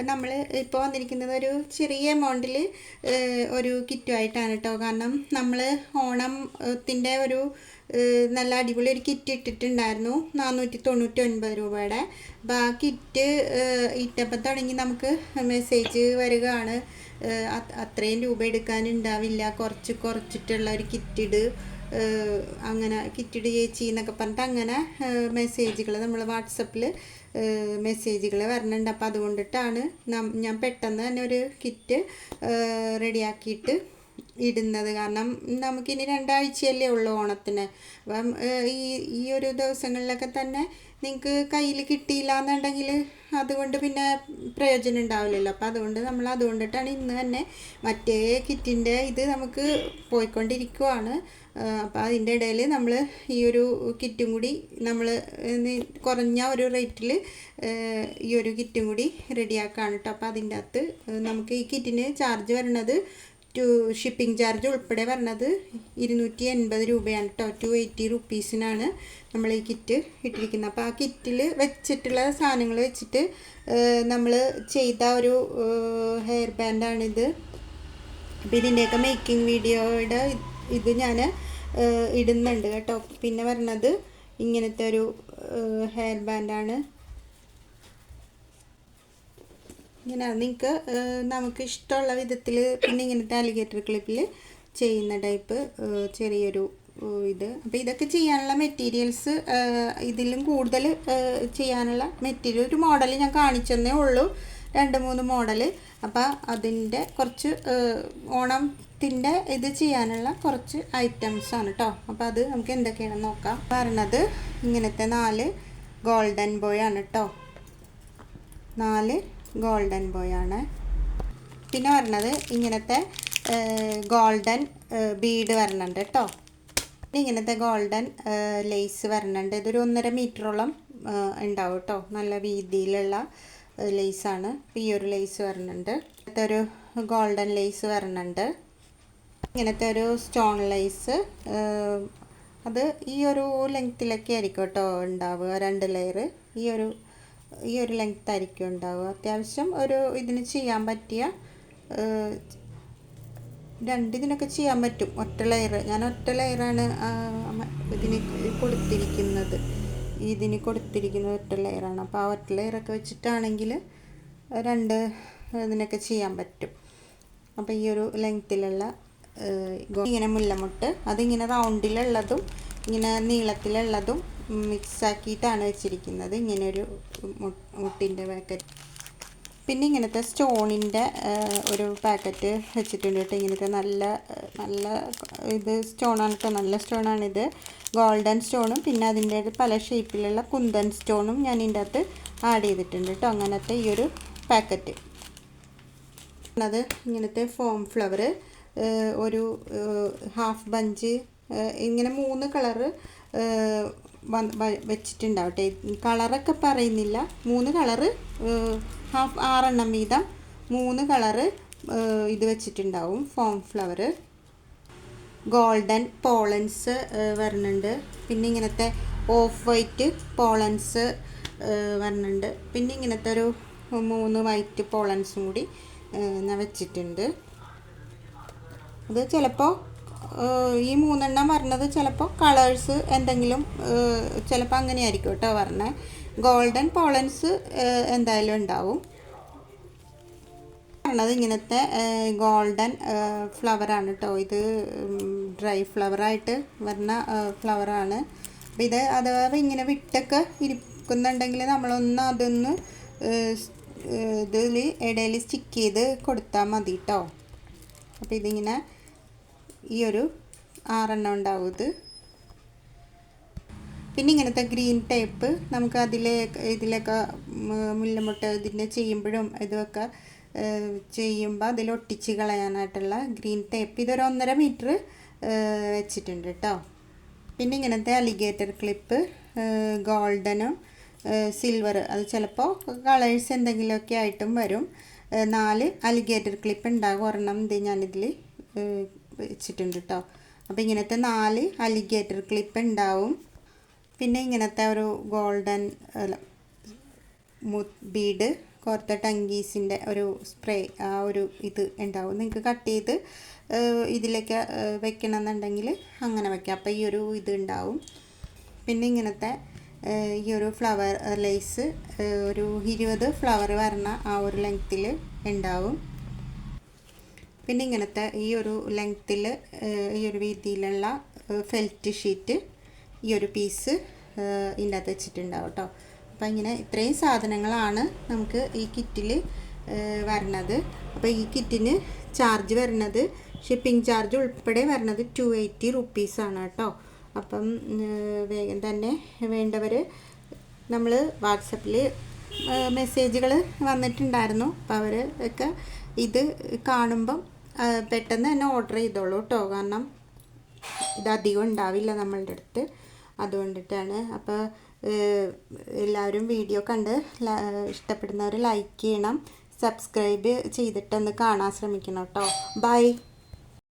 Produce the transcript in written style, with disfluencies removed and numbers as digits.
അപ്പം നമ്മൾ ഇപ്പോൾ വന്നിരിക്കുന്നത് ഒരു ചെറിയ എമൗണ്ടിൽ ഒരു കിറ്റുമായിട്ടാണ് കേട്ടോ. കാരണം നമ്മൾ ഓണത്തിൻ്റെ ഒരു നല്ല അടിപൊളി ഒരു കിറ്റ് ഇട്ടിട്ടുണ്ടായിരുന്നു 499 രൂപയുടെ. അപ്പോൾ ആ കിറ്റ് ഇട്ടപ്പോൾ തുടങ്ങി നമുക്ക് മെസ്സേജ് വരികയാണ്, അത്രയും രൂപ എടുക്കാനുണ്ടാവില്ല, കുറച്ചിട്ടുള്ള ഒരു കിറ്റിട്, അങ്ങനെ കിറ്റിട് ചേച്ചി എന്നൊക്കെ പറഞ്ഞിട്ട് അങ്ങനെ മെസ്സേജുകൾ നമ്മൾ വാട്സപ്പിൽ മെസ്സേജുകൾ വരണുണ്ട്. അപ്പോൾ അതുകൊണ്ടിട്ടാണ് ഞാൻ പെട്ടെന്ന് തന്നെ ഒരു കിറ്റ് റെഡിയാക്കിയിട്ട് ഇടുന്നത്. കാരണം നമുക്കിനി 2 ആഴ്ചയല്ലേ ഉള്ളൂ ഓണത്തിന്. അപ്പം ഈ ഒരു ദിവസങ്ങളിലൊക്കെ തന്നെ നിങ്ങൾക്ക് കയ്യിൽ കിട്ടിയില്ല എന്നുണ്ടെങ്കിൽ അതുകൊണ്ട് പിന്നെ പ്രയോജനം ഉണ്ടാവില്ലല്ലോ. അപ്പോൾ അതുകൊണ്ടിട്ടാണ് ഇന്ന് തന്നെ മറ്റേ കിറ്റിൻ്റെ ഇത് നമുക്ക് പോയിക്കൊണ്ടിരിക്കുവാണ്. അപ്പോൾ അതിൻ്റെ ഇടയിൽ നമ്മൾ ഈ ഒരു കിറ്റും കൂടി നമ്മൾ കുറഞ്ഞ ഒരു റേറ്റിൽ ഈ ഒരു കിറ്റും കൂടി റെഡിയാക്കുകയാണ് കേട്ടോ. അപ്പോൾ അതിൻ്റെ അകത്ത് നമുക്ക് ഈ കിറ്റിന് ചാർജ് വരുന്നത് ഷിപ്പിംഗ് ചാർജ് ഉൾപ്പെടെ പറഞ്ഞത് 280 രൂപയാണ് കേട്ടോ. 280 റുപ്പീസിനാണ് നമ്മൾ ഈ കിറ്റ് ഇട്ടിരിക്കുന്നത്. അപ്പോൾ ആ കിറ്റിൽ വെച്ചിട്ടുള്ള സാധനങ്ങൾ വെച്ചിട്ട് നമ്മൾ ചെയ്ത ഒരു ഹെയർ ബാൻഡാണിത്. അപ്പോൾ ഇതിൻ്റെയൊക്കെ മേക്കിംഗ് വീഡിയോയുടെ ഇത് ഞാൻ ഇടുന്നുണ്ട് കേട്ടോ. പിന്നെ പറഞ്ഞത് ഇങ്ങനത്തെ ഒരു ഹെയർ ബാൻഡാണ്. ഇങ്ങനെ നിങ്ങൾക്ക് നമുക്ക് ഇഷ്ടമുള്ള വിധത്തിൽ പിന്നെ ഇങ്ങനത്തെ അലിഗേറ്റർ ക്ലിപ്പിൽ ചെയ്യുന്ന ടൈപ്പ് ചെറിയൊരു ഇത്. അപ്പോൾ ഇതൊക്കെ ചെയ്യാനുള്ള മെറ്റീരിയൽസ് ഇതിലും കൂടുതൽ ചെയ്യാനുള്ള മെറ്റീരിയൽ ഒരു മോഡൽ ഞാൻ കാണിച്ചെന്നേ ഉള്ളൂ, 2-3 മോഡൽ. അപ്പോൾ അതിൻ്റെ കുറച്ച് ഓണത്തിൻ്റെ ഇത് ചെയ്യാനുള്ള കുറച്ച് ഐറ്റംസാണ് കേട്ടോ. അപ്പോൾ അത് നമുക്ക് എന്തൊക്കെയാണെന്ന് നോക്കാം. പറഞ്ഞത് ഇങ്ങനത്തെ 4 ഗോൾഡൻ ബോയ് ആണ് കേട്ടോ. 4 ഗോൾഡൻ ബോയ് ആണ്. പിന്നെ പറഞ്ഞത് ഇങ്ങനത്തെ ഗോൾഡൻ ബീഡ് വരണുണ്ട് കേട്ടോ. ഇങ്ങനത്തെ ഗോൾഡൻ ലേസ് വരണുണ്ട്. ഇതൊരു 1.5 മീറ്ററോളം ഉണ്ടാവും കേട്ടോ. നല്ല വീതിയിലുള്ള ലേസാണ്. ഈ ഒരു ലേസ് വരണുണ്ട്. ഇങ്ങനത്തെ ഒരു ഗോൾഡൻ ലേസ് വരണുണ്ട്. ഇങ്ങനത്തെ ഒരു സ്റ്റോൺ ലേസ്, അത് ഈ ഒരു ലെങ്ത്തിലൊക്കെ ആയിരിക്കും കേട്ടോ ഉണ്ടാവുക. 2 ലെയർ ഈ ഒരു ലെങ്ത് ആയിരിക്കും ഉണ്ടാവുക. അത്യാവശ്യം ഒരു ഇതിന് ചെയ്യാൻ പറ്റിയ ഇതിനൊക്കെ ചെയ്യാൻ പറ്റും. ഒറ്റ ലെയറാണ് ഇതിന് കൊടുത്തിരിക്കുന്നത്. ഒറ്റ ലെയറാണ്. അപ്പോൾ ആ ഒറ്റ ലെയറൊക്കെ വെച്ചിട്ടാണെങ്കിൽ 2 ഇതിനൊക്കെ ചെയ്യാൻ പറ്റും. അപ്പോൾ ഈ ഒരു ലെങ്ത്തിലുള്ള ഇങ്ങനെ മുല്ലമുട്ട്, അതിങ്ങനെ റൗണ്ടിലുള്ളതും ഇങ്ങനെ നീളത്തിലുള്ളതും മിക്സാക്കിയിട്ടാണ് വെച്ചിരിക്കുന്നത്. ഇങ്ങനെ ഒരു മുട്ടിൻ്റെ പാക്കറ്റ്. പിന്നെ ഇങ്ങനത്തെ സ്റ്റോണിൻ്റെ ഒരു പാക്കറ്റ് വെച്ചിട്ടുണ്ട് കേട്ടോ. ഇങ്ങനത്തെ നല്ല ഇത് സ്റ്റോണാണ് കേട്ടോ. നല്ല സ്റ്റോണാണിത്. ഗോൾഡൻ സ്റ്റോണും പിന്നെ അതിൻ്റെ പല ഷേപ്പിലുള്ള കുന്തൻ സ്റ്റോണും ഞാൻ ഇതിൻ്റെ അകത്ത് ആഡ് ചെയ്തിട്ടുണ്ട് കേട്ടോ. അങ്ങനത്തെ ഈ ഒരു പാക്കറ്റ്. അത് ഇങ്ങനത്തെ ഫോം ഫ്ലവർ ഒരു ഹാഫ് ബഞ്ച് ഇങ്ങനെ 3 കളറ് വെച്ചിട്ടുണ്ടാവട്ടെ. കളറൊക്കെ പറയുന്നില്ല. 3 കളറ് ഹാഫ് 6 എണ്ണം വീതം 3 കളറ് ഇത് വെച്ചിട്ടുണ്ടാവും. ഫോം ഫ്ലവർ, ഗോൾഡൻ പോളൻസ് വരുന്നുണ്ട്. പിന്നെ ഇങ്ങനത്തെ ഓഫ് വൈറ്റ് പോളൻസ് വരുന്നുണ്ട്. പിന്നെ ഇങ്ങനത്തെ ഒരു 3 വൈറ്റ് പോളൻസും കൂടി ഞാൻ വെച്ചിട്ടുണ്ട്. അത് ചിലപ്പോൾ ഈ 3 എണ്ണം പറഞ്ഞത് ചിലപ്പോൾ കളേഴ്സ് എന്തെങ്കിലും ചിലപ്പോൾ അങ്ങനെ ആയിരിക്കും കേട്ടോ പറഞ്ഞത്. ഗോൾഡൻ പോളൻസ് എന്തായാലും ഉണ്ടാവും. പറഞ്ഞത് ഇങ്ങനത്തെ ഗോൾഡൻ ഫ്ലവറാണ് കേട്ടോ. ഇത് ഡ്രൈ ഫ്ലവറായിട്ട് വരുന്ന ഫ്ലവറാണ്. അപ്പോൾ ഇത് അഥവാ ഇങ്ങനെ വിട്ടൊക്കെ ഇരിക്കുന്നുണ്ടെങ്കിൽ നമ്മളൊന്ന് അതൊന്ന് ഇതിൽ ഇടയിൽ സ്റ്റിക്ക് ചെയ്ത് കൊടുത്താൽ മതി കേട്ടോ. അപ്പോൾ ഇതിങ്ങനെ ഈ ഒരു 6 എണ്ണം ഉണ്ടാവും ഇത്. പിന്നെ ഇങ്ങനത്തെ ഗ്രീൻ ടേപ്പ് നമുക്ക് ഇതിലൊക്കെ മുല്ലമുട്ട ഇതിൻ്റെ ചെയ്യുമ്പോഴും ഇതൊക്കെ ചെയ്യുമ്പോൾ അതിലൊട്ടിച്ച് കളയാനായിട്ടുള്ള ഗ്രീൻ ടേപ്പ്. ഇതൊരു 1.5 മീറ്റർ വെച്ചിട്ടുണ്ട് കേട്ടോ. പിന്നെ ഇങ്ങനത്തെ അലിഗേറ്റർ ക്ലിപ്പ് ഗോൾഡനും സിൽവർ, അത് ചിലപ്പോൾ കളേഴ്സ് എന്തെങ്കിലുമൊക്കെ ആയിട്ടും വരും. 4 അലിഗേറ്റർ ക്ലിപ്പ് ഉണ്ടാകും. ഒരെണ്ണം ഇത് ഞാനിതിൽ വെച്ചിട്ടുണ്ട് കേട്ടോ. അപ്പോൾ ഇങ്ങനത്തെ 4 അലിഗേറ്റർ ക്ലിപ്പ് ഉണ്ടാവും. പിന്നെ ഇങ്ങനത്തെ ഒരു ഗോൾഡൻ ബീഡ് കോർത്ത ടങ്കീസിൻ്റെ ഒരു സ്പ്രേ ആ ഒരു ഇത് ഉണ്ടാവും. നിങ്ങൾക്ക് കട്ട് ചെയ്ത് ഇതിലേക്ക് വെക്കണമെന്നുണ്ടെങ്കിൽ അങ്ങനെ വെക്കാം. അപ്പോൾ ഈ ഒരു ഇത് ഉണ്ടാവും. പിന്നെ ഇങ്ങനത്തെ ഈ ഒരു ഫ്ലവർ ലേസ് ഒരു 20 ഫ്ലവർ വരണ ആ ഒരു ലെങ്ത്തിൽ ഉണ്ടാവും. പിന്നെ ഇങ്ങനത്തെ ഈ ഒരു ലെങ്ത്തിൽ ഈ ഒരു വീതിയിലുള്ള ഫെൽറ്റ് ഷീറ്റ് ഈ ഒരു പീസ് ഇതിൻ്റെ അകത്ത് വെച്ചിട്ടുണ്ടാവും കേട്ടോ. അപ്പോൾ ഇങ്ങനെ ഇത്രയും സാധനങ്ങളാണ് നമുക്ക് ഈ കിറ്റിൽ വരണത്. അപ്പോൾ ഈ കിറ്റിന് ചാർജ് വരുന്നത്, ഷിപ്പിംഗ് ചാർജ് ഉൾപ്പെടെ വരുന്നത് 280 റുപ്പീസാണ് കേട്ടോ. അപ്പം വേഗം തന്നെ വേണ്ടവർ, നമ്മൾ വാട്സപ്പിൽ മെസ്സേജുകൾ വന്നിട്ടുണ്ടായിരുന്നു. അപ്പോൾ അവർ ഒക്കെ ഇത് കാണുമ്പം പെട്ടെന്ന് തന്നെ ഓർഡർ ചെയ്തോളൂ കേട്ടോ. കാരണം ഇതധികം ഉണ്ടാവില്ല നമ്മളുടെ അടുത്ത്, അതുകൊണ്ടിട്ടാണ്. അപ്പോൾ എല്ലാവരും വീഡിയോ കണ്ട് ഇഷ്ടപ്പെടുന്നവർ ലൈക്ക് ചെയ്യണം, സബ്സ്ക്രൈബ് ചെയ്തിട്ടൊന്ന് കാണാൻ ശ്രമിക്കണം കേട്ടോ. ബൈ.